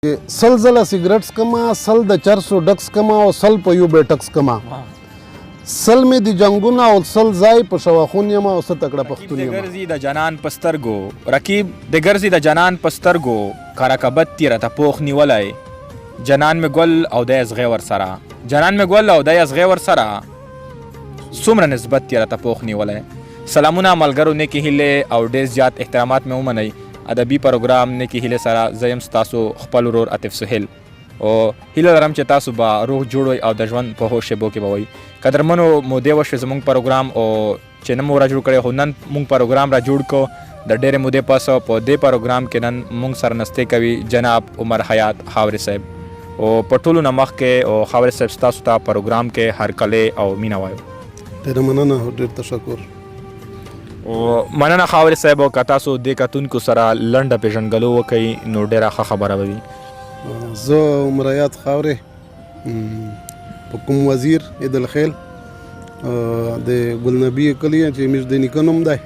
سل زله سیګریټ کما سل د چرسو ډکس کما او سل په یو بیټکس کما سل می د جنگونه او سل ځای په شواخون یم او ست تکړه پښتون یم ګرځي د جنان پسترګو رقیب د ګرځي د جنان پسترګو کارکبت تیره ته پوخ نیولای جنان می ګل او د ازغه ور سره جنان می ګل او د ازغه ور سره څومره نسبت تیره ته پوخ نیولای سلامونه ملګرو نیکی هیله او ډیر زیات احترامات مې ومنئ ادبي پروګرام نیکی هیله سره زیم ستاسو خپل ورور عاطف سهیل او هیله لرم چې تاسو به روغ جوړ او د ژوند په هوښ شیبو کې به وئ قدرمنو مودې وشوې زموږ پروګرام او چې نه مو را جوړ کړی خو نن موږ پروګرام را جوړ کو د ډېرې مودې پس په دې پروګرام کې نن موږ سره نستې کوي جناب عمر حیات خاورې صاحب او په ټولو نه مخکې او خاورې صاحب ستاسو ته پروګرام کې هرکلی او مینه وایو ډېره مننه او ډېر تشکر او مننه خاورې صاحب او که تاسو دې کتونکو سره لنډه پیژنګلو وکئ نو ډېره ښه خبره به وي زه عمر حیات خاورې په کوم وزیر عیدالخیل د ګلنبي کلي چې زموږ د نیکه نوم دی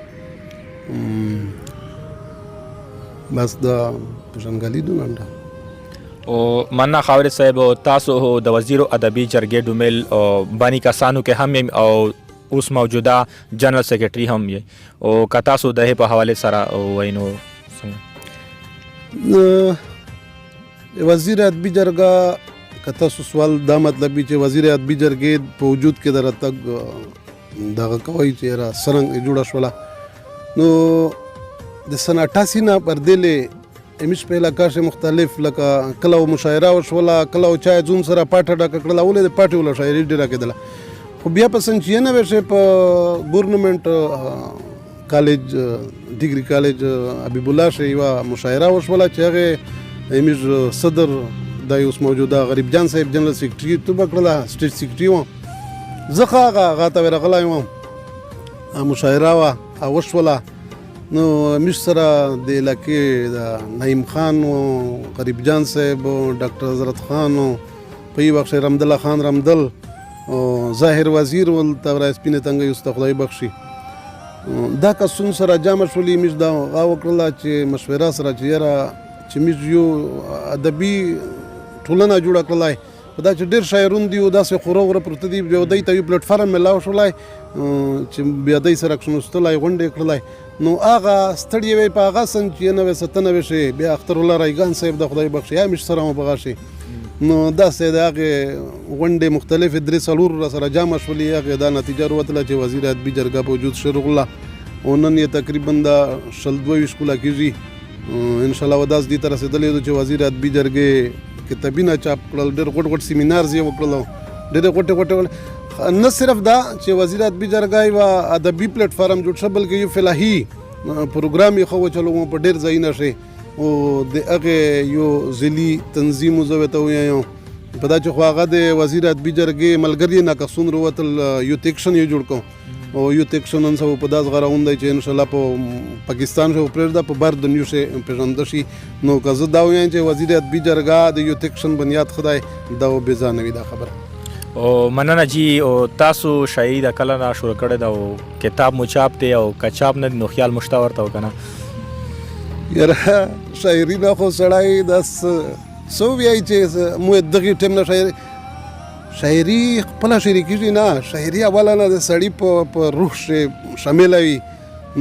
بس د پیژنګلي دونه او مننه خاورې صاحب تاسو د وزیر ادبي جرګې ډومیل بانی کسانو کې هم یم او اوس موجوده جنرال سیکرټري هم یې او که تاسو د هغې په حوالې سره وایي نو څنګه وزیر ادبي جرګه که تاسو سوال دا مطلبي چې وزیر ادبي جرګې په وجود کې د راتګ دغه کوئ چې را څرنګه جوړه شوله نو د سن 88 نه پردېلې امیش په علاقه مختلف لکه کله مشاعره وشوله کله چا ځون سره پاټه ډکه کړله ولې د پاټې وله شاعري ډېره کېدله خو بیا په سن 96 په ګورنمنټ کالج ډیګري کالج حبیب الله شي یوه مشاعره وشوله چې هغې امیز صدر د اوس موجوده غریب جان صاحب جنرال سیکرټري توبه کړله سټیټ سیکرټري وم زه ښه هغه ته ورغلی وم مشاعره وه وشوله نو موږ سره د علاقې د نعیم خان و غریب جان صاحب ډاکټر حضرت خان و په یو وخت رحمدالله خان رحمدل او ظاهر وزیر ولته ورای سپینې تنګۍ اوس ته خدای بخښي دا کسون سره جامع شولې موږ دا هغه وکړله چې مشوره سره چې یاره چې موږ یو ادبي ټولنه جوړه کړلی په دا چې ډېر شاعرون دي او داسې خوره وره پرته دي یو دی ته یو پلیټفارم میلاو شولی چې بیا دی سره کښېنستلی غونډې کړلی نو هغه ستړی وی په هغه سن چې 99 شي بیا اخترالله رایګان صاحب د خدای بخښي یا موږ سره مو بغه شي نو داسې د هغې غونډې مختلفې 3-4 سره جامع شولې هغې دا نتیجه وروتله چې وزیر ادبي جرګه په وجود شروع او نن یې تقریبا د 22 کاله کېږي انشاءالله وداس دې ته رسېدلی دی چې وزیر ادبي جرګې کتابونه چاپ کړل ډېر غټ سیمینارز یې وکړل ډېرې غټې نه صرف دا چې وزیر ادبي جرګه یوه ادبي پلیټفارم جوړ شه بلکې یو فلاحي پروګرام یې ښه وچلوم په ډېر ځایونه شي او د هغې یو ضلعي تنظیم زه ورته ووایم په دا چې خو هغه د وزیر ادبي جرګې ملګري نه کسون وروتل یوت ایکشن یې جوړ کړو او یوت ایکشن نن سبا په داسې غراون دی چې انشاءالله په پاکستان شو پرېږده په بر دنیا شي پېژنده شي نو که زه دا ووایم چې وزیر ادبي جرګه د یوت ایکشن بنیاد ښه دی دا بې ځانه وي دا خبره او مننه جی او تاسو شاعري د کله نه شروع کړې ده او کتاب مو چاپ دی او که چاپ نه دی نو خیال مو شته ورته وکنه یاره شاعري نه خو سړی داس څه ووایي چې مو دغې ټیم نه شاعري خپله شاعري کېږي نه شاعري اوله نه د سړي په روح شامله وي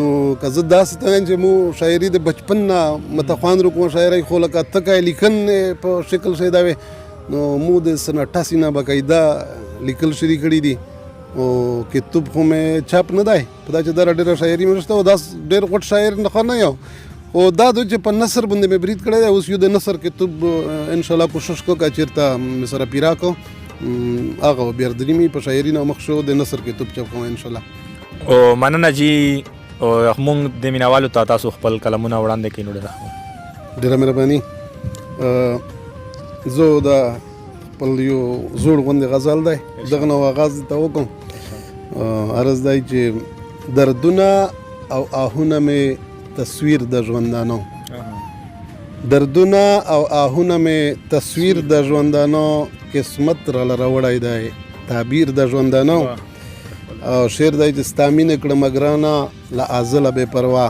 نو که زه داسې ته وایم چې مو شاعري د بچپن نه متخوان روکو شاعري خو لکه تکه لیکن په شکل شی دا وي نو مو د سن 88 نه باقاعده لیکل شروع کړي دي او کتاب خو مې چاپ نه دی په دا چې دا ډېره شاعري مې شته او دا ډېر غټ شاعر نه یو او دا د چې په نثر باندې مې برید کړی دی اوس یو د نثر کتاب انشاءالله کوشش کوم که چېرته مې سره پیرا کو هغه بیردري مې په شاعري نه مخ شو د نثر کتاب چاپ کوم انشاءالله او مننه جی او موږ د مینوالو ته تاسو خپل قلمونه وړاندې کړئ نو ډېره مهرباني زه د خپل یو زوړ غوندې غزل دی دغه نه آغاز ته وکړم عرض دی چې دردونه او آهونه مې تصویر د ژوندانو دردونه او آهونه مې تصویر د ژوندانو قسمت راله راوړی دی تعبیر د ژوندانو او شعر دی چې ستا مینه کړمه ګرانه له ازله بې پروا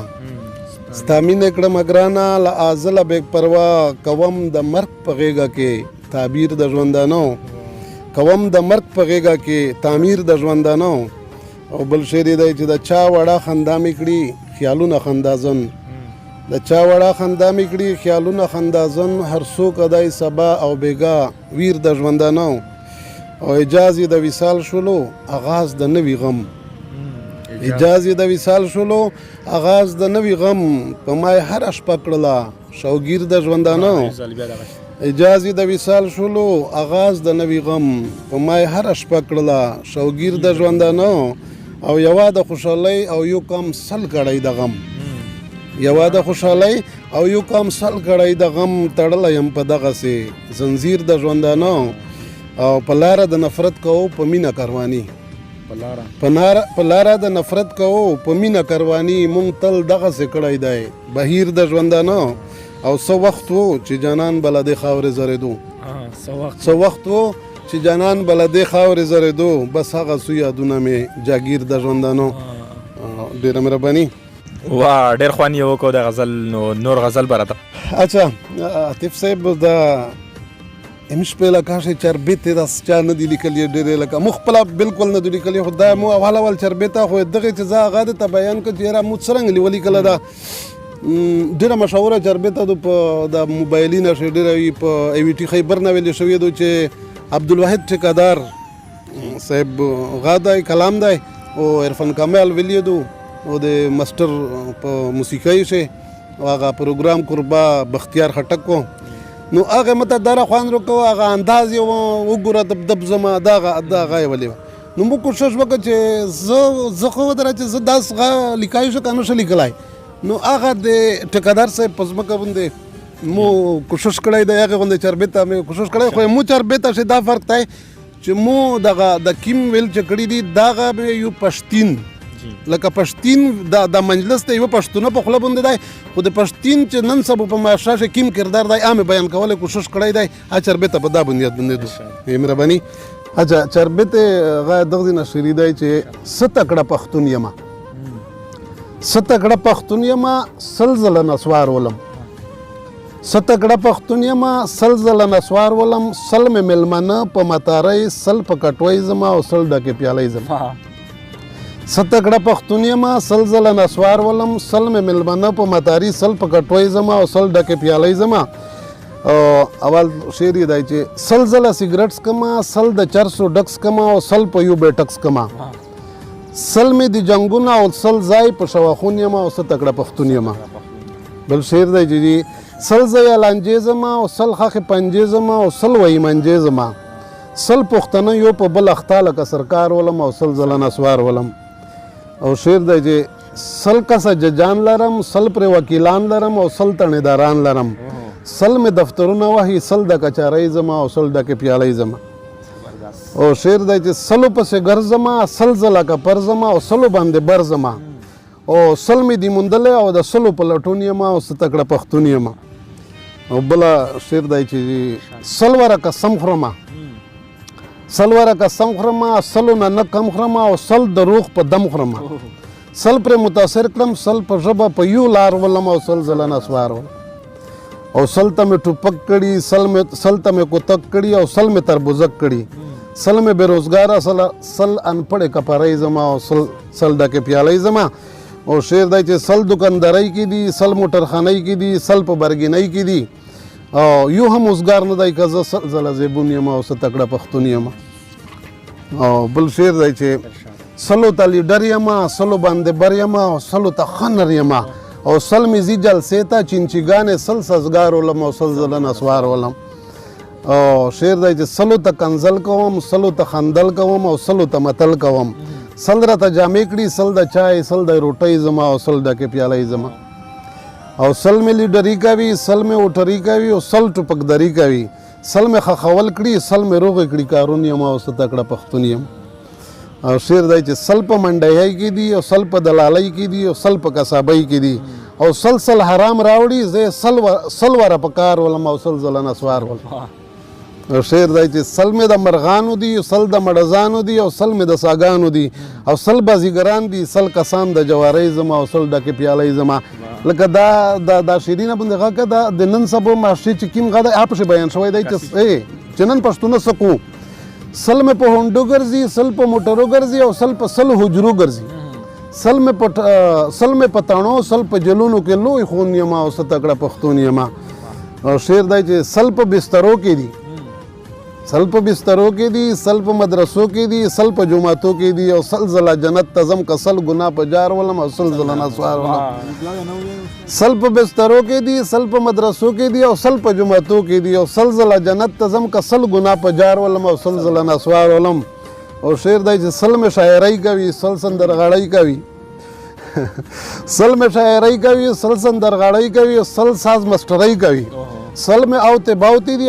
ستا مینه کړمه ګرانه له ازله بې پروا کوم د مرګ په غېږه کې تعبیر د ژوندانو کوم د مرګ په غېږه کې تعمیر د ژوندانو او بل شعر یې دی چې د چا وړه خندا مې کړي خیالونه خندازن د چا وړه خندا مې کړي خیالونه خندازن هر څوک ادای سبا او بیګا ویر د ژوندانو او اجازه د وصال شولو آغاز د نوي غم اجازه د وصال شولو آغاز د نوي غم په مای هر شپه کړله شوګیر د ژوندانو اجازه د وصال شولو آغاز د نوي غم په مای هر شپه کړله شوګیر د ژوندانو او یوا د خوشحالۍ او یو کم سل کړی د غم یوا د خوشحالۍ او یو کم سل کړی د غم تړلی یم په دغسې زنځیر د ژوندانو او په لاره د نفرت کوو په مینه کرواني په لاره د نفرت کوو په مینه کرواني مونږ تل دغسې کړی دی بهیر د ژوندانو او څه وخت و چې جانان بله دې خاورې زرېدو څه وخت و چې جانان بله دې خاورې زرېدو بس هغه څو یادونه مې جاګیر د ژوندانو ډېره مهرباني واه ډېر خوند یې وکړو د غزل نو نور غزل به راته اچھا عاطف صاحب د امش په علاقه شي چربیته د چا نه دی لیکلی ډېرې لکه مخپله بالکل نه دی لیکلی خو دا مو اول چربیته خو دغه چې زه هغه ته بیان کړ چې یاره مو څرنګه ولیکله دا ډېره مشهوره چربیته د موبایلي نشې ډېره وي په ای وي ټي خیبر نه ویلې شوې ده چې عبدالواحد ټیکادار صاحب غا دی کلام دی او عرفان کامل ویلی دو او د ماسټر په موسیقۍ شي او هغه پروګرام قربا بختیار خټک کو نو هغه مته دره خوان وکړو هغه انداز یې وګوره دب زما دغه یې ولې نو موږ کوشش وکړو چې زه خو درته چې زه داس لیکای شو کنه شو لیکلای نو هغه د ټیکادار صاحب په ځمکه باندې مو کوشش کړی دی هغه باندې چربیته مې کوشش کړی خو مو چربیته شي دا فرق دی چې مو دغه د کیم ویل چې کړی دي دغه یو پښتین لکه پښتین د مجلس ته یو پښتونه په خوله باندې دی خو د پښتین چې نن سبا په معاشره کې کیم کردار دی عام بیان کولای کوشش کړی دی چربیته په دا بنیاد باندې دو مهرباني اچھا چربیته غا دغه نشری دی چې ستکړه پښتون یما ستکړه پښتون یما سلزله نسوار ولم ستکړه پښتون یما سلزله نسوار ولم سل مې ملمنه په متارۍ سل په کټوي زما او سل ډکه پیالې زما ستکړه پښتون یما سلزله نسوار ولم سل مې ملمنه په متارۍ سل په کټوي زما او سل ډکه پیالې زما اول شعر دی چې سلزله سیګریټس کما سل د چرسو ډکس کما او سل په یو بیټکس کما سل مې د جنگونه او سل ځای په شواخون یما او ستکړه پښتون یما بل شعر دی چې سل ځای لانجې زما او سل خخ پنجې زما او سل وای منجې زما سل پښتنه یو په بل اختاله کا سرکار ولم او سل زلن اسوار ولم او شعر دی چې سل کسه ججان لرم سل پر وکیلان لرم او سل تڼېداران لرم سل مې دفترونه وهي سل د کچارۍ زما او سل ډکې پیالۍ زما او شعر دی چې سلو پسې ګرځما سل زله که پر زما او سلو باندې بر زما او سل مې دي موندلی او د سلو په لټون یما او ستکړه پښتون یما او بله شعر دی چې سل وره قسم خورمه سل وره قسم خورمه سلو نه نه کم خورمه او سل د روغ په دم خورمه سل پرې متاثر کړم سل په ژبه په یو لار ولم او سل زله نسوار ولم او سل ته مې ټوپک کړي سل ته مې کوتک کړي او سل مې تربوزک کړي سل مې بېروزګاره سل انپړې کپرۍ زما او سل ډکې پیالۍ زما او شعر دی چې سل دکاندارۍ کې دي سل موټرخانۍ کې دي سل په برګینۍ کې دي او یو هم اوزګار نه دی که زه سل زله زیبون یم او ستکړه پښتون یم او بل شعر دی چې سلو ته لیډر یم سلو باندې بر یم او سلو ته ښه نر یم او سل مې ځي جلسې ته چینچیګانې سل سزګار ولم او سل زله نسوار ولم او شعر دی چې سلو ته کنزل کوم سلو ته خندل کوم او سلو ته متل کوم سل راته جامې کړي سل د چای سل د روټۍ زما او سل ډکې پیالۍ زما او سل مې لیډري کوي سل مې اوټري کوي او سل ټوپکدري کوي سل مې خخول کړي سل مې روغې کړي کارون یم او ستکړه پښتون یم او شعر دی چې سل په منډیۍ کې دي او سل په دلالۍ کې دي او سل په کسابۍ کې دي او سل حرام راوړي زه سل وره په کار ولم او سل زله نسوار ولم او شعر دی چې سل مې د مرغانو دي سل د مړزانو دي او سل مې د ساګانو دي او سل بازیګران دي سل کسان د جوارۍ زما او سل ډکې پیالۍ زما لکه دا شیرینه باندې غږه ده د نن سبا معاشري چې کوم غږ دی هغه پسې بیان شوی دی چې نن پښتونه څه کوو سل مې په هونډو ګرځي سل په موټرو ګرځي او سل په سل حجرو ګرځي سل مې په تڼو سل په جلونو کې لوی خون یما او څه تکړه پښتون یما او شعر دی چې سل په بسترو کې دي سل په بسترو کې دي سل په مدرسو کې دي سل په جماعتو کې دي او سل زله جنت تزم که سل ګناه په جار ولم او سل زله نسوار ولم سل په بسترو کې دي سل په مدرسو کې دي او سل په جماعتو کې دي او سل زله جنت تزم که سل ګناه په جار ولم او سل زله نسوار ولم او شعر دی چې سل مې شاعرۍ کوي سل سندرغاړۍ کوي سل مې شاعرۍ کوي سل سندرغاړۍ کوي سل ساز مسترۍ کوي سل مې اوتې باوتې دي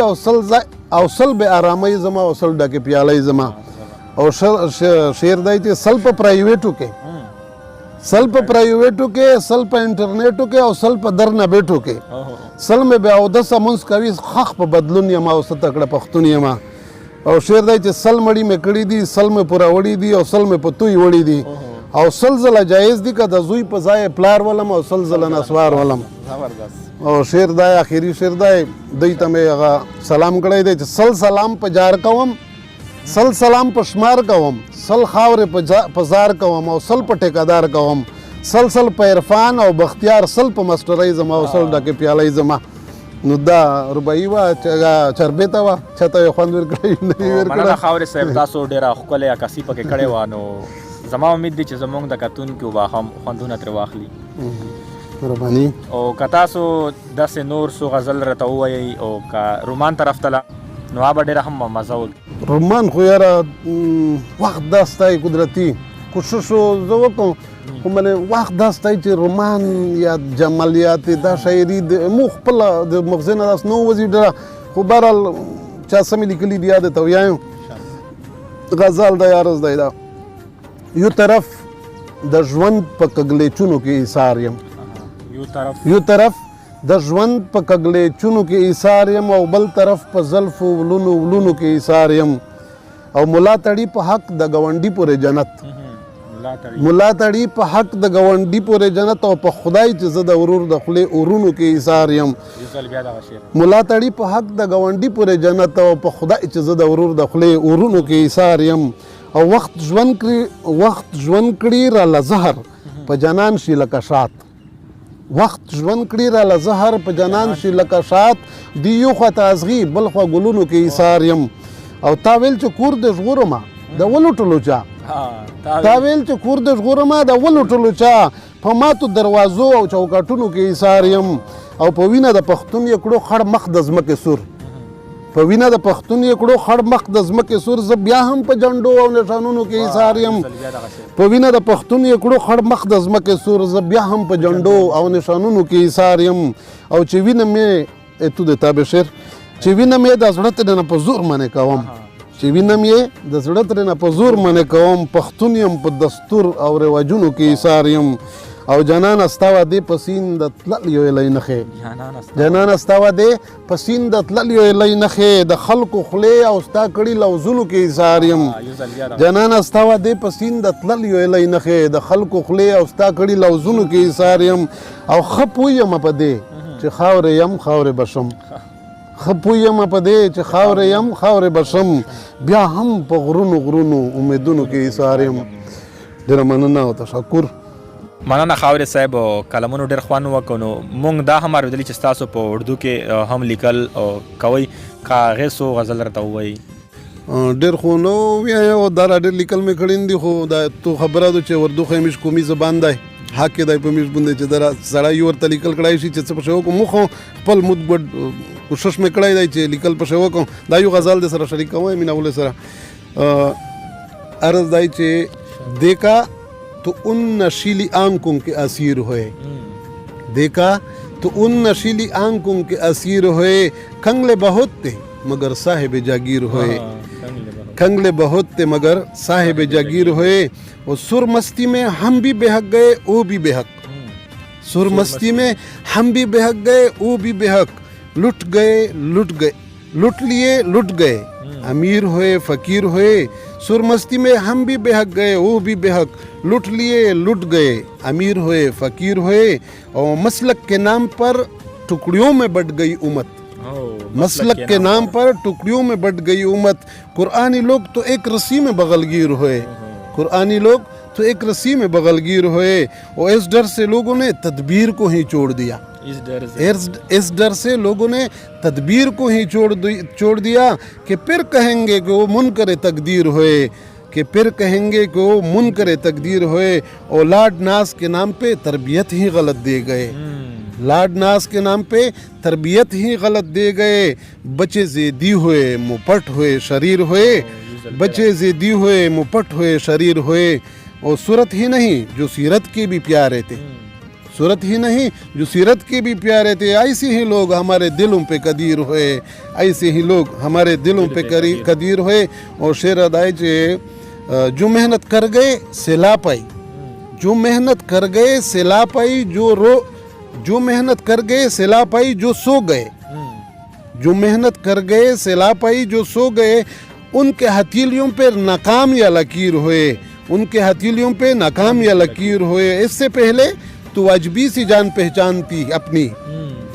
او سل به آرامۍ زما او سل ډکې پیالۍ زما او شعر دی چې سل په پرایویټو کې سل په انټرنیټو کې او سل په در نه بیټو کې سل مې بیا اودسه مونځ کوي خخ په بدلون یم او څه تکړه پښتون یم او شعر دی چې سل مړي مې کړي دي سل مې پوره وړي دي او سل مې په توی وړي دي او سل زله جایز دي که د زوی په ځای پلار ولم او سل زله نسوار ولم او شعر دی آخري شعر دی دوی ته مې هغه سلام کړی دی چې سل سلام په جار کوم سل سلام په شمار کوم سل خاورې په زار کوم او سل په ټیکادار کوم سل په عرفان او بختیار سل په مسترۍ زما او سل ډکې پیالۍ زما نو دا رباعي وه چربې ته وه چاته یې خوند ورکړی نه یې ورکړی مننه خاورې صاحب تاسو ډېره ښکلې عکاسي پکې کړې وه نو زما امید دی چې زموږ د کتونکو به هم خوندونه ترې واخلي مهرباني او که تاسو داسې نور څو غزل راته ووایئ او که رومان طرف ته نو هغه به ډېره هم مزه وکړي رومان خو یاره وخت دا ستی قدرتي کوشش زه وکړم خو منې وخت دا ستی چې رومان یا جمالیات دا شاعري مو خپله د مغزې نه داسې نه وځي ډېره خو بهرحال چا څه مې لیکلي دي یا درته ویایم غزل د یارز دی دا یو طرف د ژوند په کږلېچونو کې ایثار یم یو طرف د ژوند په کږلېچونو کې ایثار یم او بل طرف په زلفو ولونو کې ایثار یم او ملا تړي په حق د ګاونډي پورې جنت ملا تړي په حق د ګاونډي پورې جنت او په خدای چې زه د ورور د خولې اورونو کې ایثار یم ملا تړي په حق د ګاونډي پورې جنت او په خدای چې زه د ورور د خولې اورونو کې ایثار یم او وخت ژوند کړي راله زهر په جنان شي لکه شات وخت ژوند کړي راله زهر په جنان شي لکه شات دی یو خوا تازغي بل خوا ګلونو کې ایثار یم او تا ویل چې کور د ژغورمه د ولوټلو چا تا ویل چې کور د ژغورمه د ولوټلو چا په ماتو دروازو او چوکاټونو کې ایثار یم او په وینه د پښتون یې کړو خړ مخ د ځمکې سور په وینه د پښتون یې کړو خړ مخ د ځمکې سور زه بیا هم په جنډو او نښانونو کې ایثار یم په وینه د پښتون یې کړو خړ مخ د ځمکې سور زه بیا هم په جنډو او نښانونو کې ایثار یم او چې وینه مې تو د تابع شعر چې وینه مې د زړه ترېنه په زور منې کوم چې وینه مې د زړه ترېنه په زور منې کوم پښتون یم په دستور او رواجونو کې ایثار یم او جنان استوا دې پسین د تللیو لای نخې جنان استوا دې پسین د تللیو لای نخې د خلکو خله او ستا کړي لوزونو کې ایثار یم جنان استوا دې پسین د تللیو لای نخې د خلکو خله او ستا کړي لوزونو کې ایثار یم او خپویم په دې چې خاورې یم خاورې بشم خپویم په دې چې خاورې یم خاورې بشم بیا هم په غرونو امیدونو کې ایثار یم ډېره مننه او تشکر مننه خاورې صاحب کلمونو ډېر خوند وکړو نو موږ دا هم اورېدلي چې ستاسو په اردو کې هم لیکل کوئ که هغې څو غزل راته ووایي ډېر خو نو ویایه او دا را ډېر لیکل مې کړي دي خو دا تو خبره ده چې اردو خو همیش قومي زبان دی حق یې دی په میش باندې چې دا سړی ورته لیکل کړی شي چې څه پسې وکړو موږ خو خپل مد ګډ کوشش مې کړی دی چې لیکل پسې وکړو دا یو غزل د سره شریک کوم میناول سره عرض دی چې دیکھا تو ان نشیلی آنکھوں کے اسیر ہوئے دیکھا تو ان نشیلی آنکھوں کے اسیر ہوئے کنگلے بہت تھے مگر صاحب جاگیر ہوئے کنگلے بہت تھے مگر صاحب جاگیر ہوئے اور سر مستی میں ہم بھی بے حق گئے وہ بھی بے حق سر مستی میں ہم بھی بے حق گئے وہ بھی بے حق لٹ لیے لٹ گئے امیر ہوئے فقیر ہوئے، سرمستی میں ہم بھی بہک گئے وہ بھی بہک، لٹ لیے لٹ گئے، امیر ہوئے فقیر ہوئے، اور مسلک کے نام پر ٹکڑیوں میں بٹ گئی امت، مسلک کے نام پر ٹکڑیوں میں بٹ گئی امت۔ قرآنی لوگ تو ایک رسی میں بغل گیر ہوئے، قرآنی لوگ تو ایک رسی میں بغل گیر ہوئے، اور اس ڈر سے لوگوں نے تدبیر کو ہی چھوڑ دیا، اس ڈر سے لوگوں نے تدبیر کو ہی چھوڑ دیا کہ پھر کہیں گے کہ وہ منکر تقدیر ہوئے، کہ پھر کہیں گے کہ وہ منکر تقدیر ہوئے، اور لاڈ ناز کے نام پہ تربیت ہی غلط دے گئے، لاڈ ناز کے نام پہ تربیت ہی غلط دے گئے، بچے زیدی ہوئے مپٹ ہوئے شریر ہوئے، بچے زیدی ہوئے مپٹ ہوئے شریر ہوئے، اور صورت ہی نہیں جو سیرت کے بھی پیارے تھے، صورت ہی نہیں جو سیرت کے بھی پیارے تھے، ایسے ہی لوگ ہمارے دلوں پہ قدیر ہوئے، ایسے ہی لوگ ہمارے دلوں پہ قدیر ہوئے۔ اور شعر ادائے جو محنت کر گئے سلا پائی، جو محنت کر گئے سلا پائی، جو محنت کر گئے سلا پائی جو سو گئے، جو محنت کر گئے سلا پائی جو سو گئے، ان کے ہتھیلیوں پہ ناکام یا لکیر ہوئے، ان کے ہتھیلیوں پہ ناکام یا لکیر ہوئے۔ اس سے پہلے تو عجبی سی جان پہچان تھی اپنی،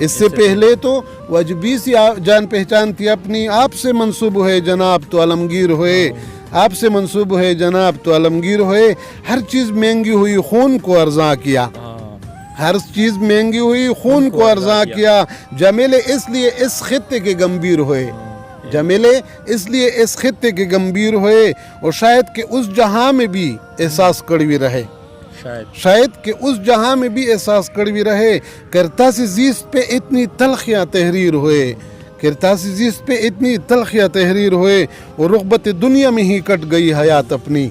اس سے پہلے تو عجبی سی جان پہچان تھی اپنی، آپ سے منسوب ہے جناب تو عالمگیر ہوئے، آپ سے منسوب ہے جناب تو عالمگیر ہوئے۔ ہر چیز مہنگی ہوئی خون کو ارزاں کیا، ہر چیز مہنگی ہوئی خون کو ارزاں کیا، جمیلے اس لیے اس خطے کے گمبھیر ہوئے، جمیلے اس لیے اس خطے کے گمبھیر ہوئے، اور شاید کہ اس جہاں میں بھی احساس کڑوی رہے، شاید کہ اس جہاں میں بھی احساس کڑوی رہے، کرتاسی زیست پہ اتنی تلخیاں تحریر ہوئے، کرتاسی زیست پہ اتنی تلخیاں تحریر ہوئے، اور رغبت دنیا میں ہی کٹ گئی حیات اپنی،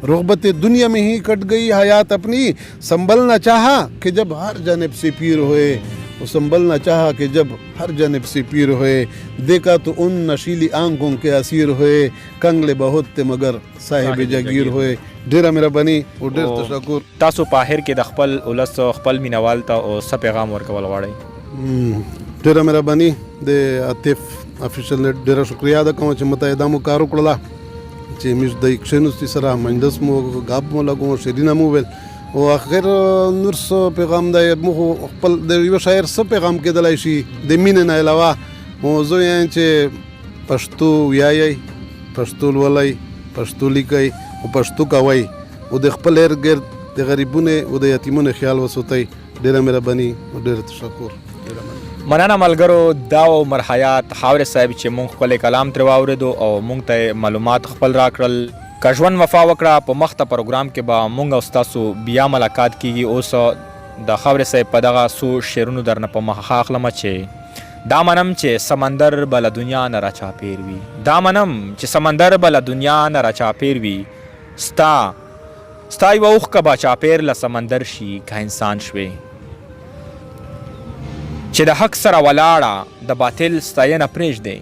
رغبت دنیا میں ہی کٹ گئی حیات اپنی۔ سنبھلنا چاہا کہ جب ہر جانب سے پیر ہوئے، وہ سنبھلنا چاہا کہ جب ہر جانب سے پیر ہوئے، دیکھا تو ان نشیلی آنکھوں کے اسیر ہوئے، کنگلے بہت تھے مگر صاحب جگیر ہوئے۔ ډیره مهرباني او ډیر تشکر۔ تاسو په آخر کې د خپل ولس خپل مینوال ته او څه پیغام ورکول غواړئ؟ ډیره مهرباني د عاطف افیشل نه ډیره شکریا ده کوم چې مته ادامو کار وکړله، چې موږ د کښېناستي سره مجلس مو غاب مو لګو شیرینه مو ویل، او اخر نور څه پیغام دی موږ خپل د یوه شاعر څه پیغام کېدلی شي د مینې نه علاوه، موضوع یې چې پښتو ویایئ، پښتو لولئ، پښتو لیکئ او پښتو کوئ، او د خپل ارد ګرد د غریبونو او د یتیمونو خیال وساتئ۔ ډیره مهرباني او ډیر تشکر۔ مننه ملګرو، دا و مرحیات خاورې صاحب چې مونږ خپل کلام ترې واورېدو او مونږ ته معلومات خپل راکړل۔ که ژوند وفا وکړه په مخته پروګرام کې به مونږ او ستاسو بیا ملاقات کیږي۔ اوس د خاورې صاحب په دغه څو شعرونو درنه په مخه اخلمه چې دا منم چې سمندر به له دنیا نه راچاپېر وي، دا منم چې سمندر به له دنیا نه راچاپېر وي، ستا یوه اوښکه به چاپېر له سمندر شي که انسان شوې، چې د حق سره ولاړه د باطل ستاینه پرېږدې،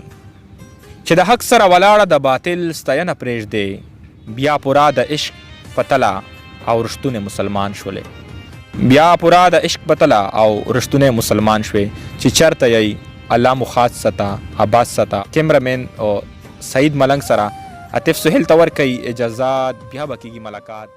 چې د حق سره ولاړه د باطل ستاینه پرېږدې، بیا پورا د عشق په تله او رښتونې مسلمان شولې، بیا پورا د عشق په تله او رښتونې مسلمان شوې، چې چېرته یې الله مو خاص ستا آباد ستا۔ کیمرامین او سعید ملنګ سره عاطف سہیل ته ورکوي اجازات، بیا به کېږي ملاقات۔